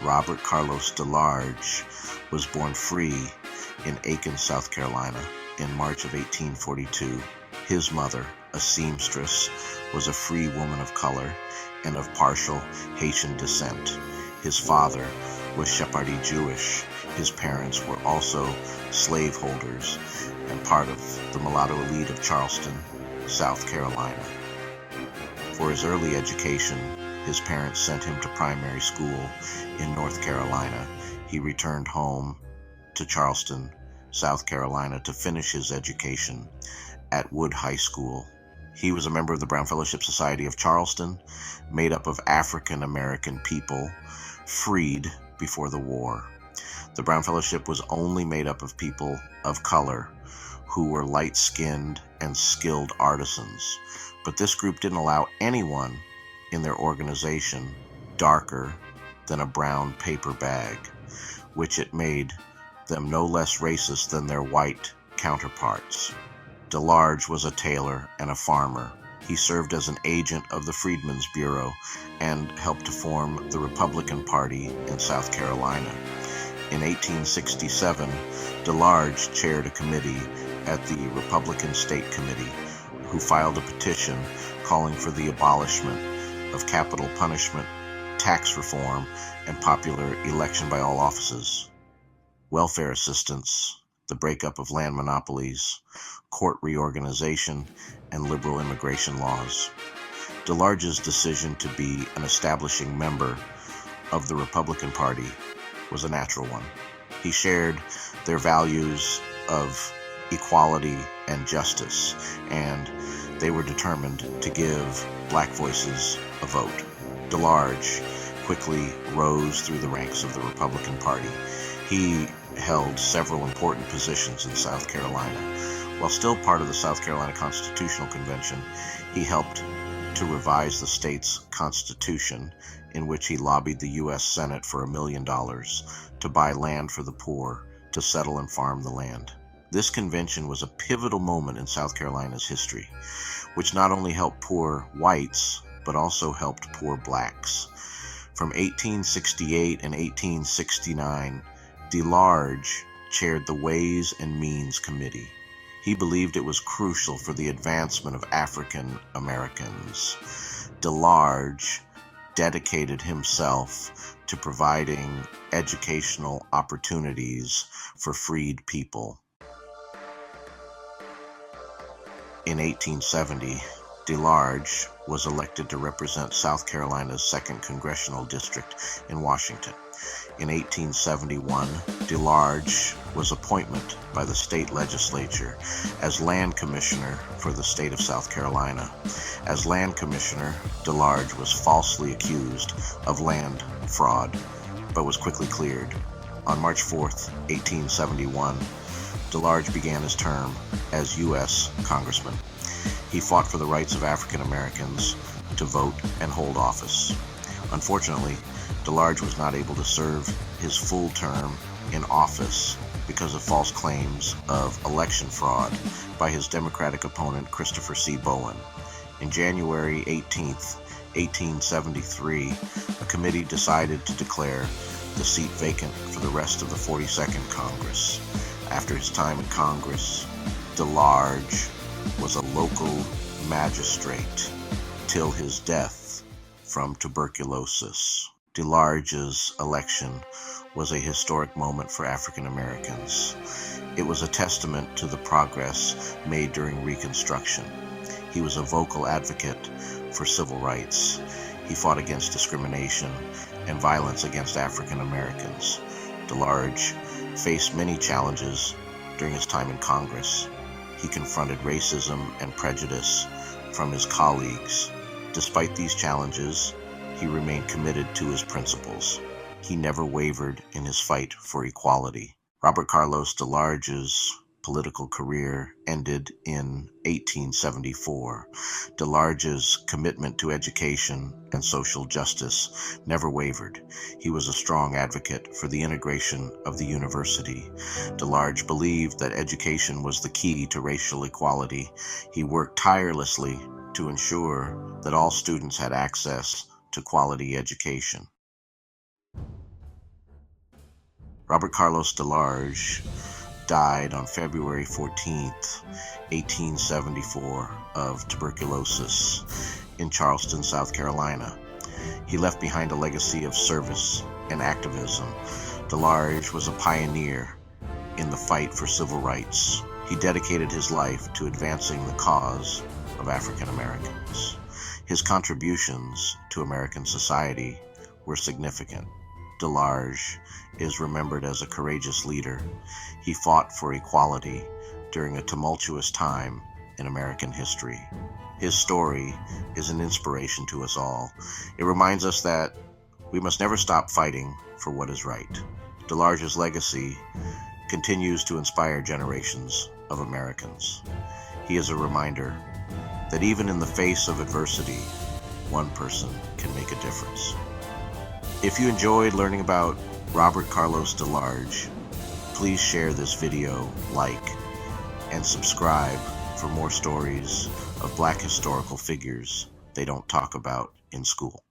Robert Carlos DeLarge was born free in Aiken, South Carolina, in March of 1842. His mother, a seamstress, was a free woman of color and of partial Haitian descent. His father was Sephardi Jewish. His parents were also slaveholders and part of the mulatto elite of Charleston, South Carolina. For his early education, his parents sent him to primary school in North Carolina. He returned home to Charleston, South Carolina, to finish his education at Wood High School. He was a member of the Brown Fellowship Society of Charleston, made up of African American people freed before the war. The Brown Fellowship was only made up of people of color who were light-skinned and skilled artisans, but this group didn't allow anyone in their organization darker than a brown paper bag, which it made them no less racist than their white counterparts. DeLarge was a tailor and a farmer. He served as an agent of the Freedmen's Bureau and helped to form the Republican Party in South Carolina. In 1867, DeLarge chaired a committee at the Republican State Committee, who filed a petition calling for the abolishment of capital punishment, tax reform, and popular election by all offices, welfare assistance, the breakup of land monopolies, court reorganization, and liberal immigration laws. DeLarge's decision to be an establishing member of the Republican Party was a natural one. He shared their values of equality and justice, and they were determined to give black voices a vote. DeLarge quickly rose through the ranks of the Republican Party. He held several important positions in South Carolina. While still part of the South Carolina Constitutional Convention, he helped to revise the state's constitution, in which he lobbied the U.S. Senate for $1 million to buy land for the poor to settle and farm the land. This convention was a pivotal moment in South Carolina's history, which not only helped poor whites, but also helped poor blacks. From 1868 and 1869, DeLarge chaired the Ways and Means Committee. He believed it was crucial for the advancement of African Americans. DeLarge dedicated himself to providing educational opportunities for freed people. In 1870, DeLarge was elected to represent South Carolina's 2nd Congressional District in Washington. In 1871, DeLarge was appointed by the state legislature as land commissioner for the state of South Carolina. As land commissioner, DeLarge was falsely accused of land fraud, but was quickly cleared. On March 4, 1871, DeLarge began his term as U.S. Congressman. He fought for the rights of African Americans to vote and hold office. Unfortunately, DeLarge was not able to serve his full term in office because of false claims of election fraud by his Democratic opponent Christopher C. Bowen. In January 18, 1873, a committee decided to declare the seat vacant for the rest of the 42nd Congress. After his time in Congress, DeLarge was a local magistrate till his death from tuberculosis. DeLarge's election was a historic moment for African Americans. It was a testament to the progress made during Reconstruction. He was a vocal advocate for civil rights. He fought against discrimination and violence against African Americans. DeLarge faced many challenges during his time in Congress. He confronted racism and prejudice from his colleagues. Despite these challenges, he remained committed to his principles. He never wavered in his fight for equality. Robert Carlos DeLarge's political career ended in 1874. DeLarge's commitment to education and social justice never wavered. He was a strong advocate for the integration of the university. DeLarge believed that education was the key to racial equality. He worked tirelessly to ensure that all students had access to quality education. Robert Carlos DeLarge died on February 14th, 1874, of tuberculosis in Charleston, South Carolina. He left behind a legacy of service and activism. DeLarge was a pioneer in the fight for civil rights. He dedicated his life to advancing the cause of African Americans. His contributions to American society were significant. DeLarge is remembered as a courageous leader. He fought for equality during a tumultuous time in American history. His story is an inspiration to us all. It reminds us that we must never stop fighting for what is right. DeLarge's legacy continues to inspire generations of Americans. He is a reminder that even in the face of adversity, one person can make a difference. If you enjoyed learning about Robert Carlos DeLarge, please share this video, like, and subscribe for more stories of Black historical figures they don't talk about in school.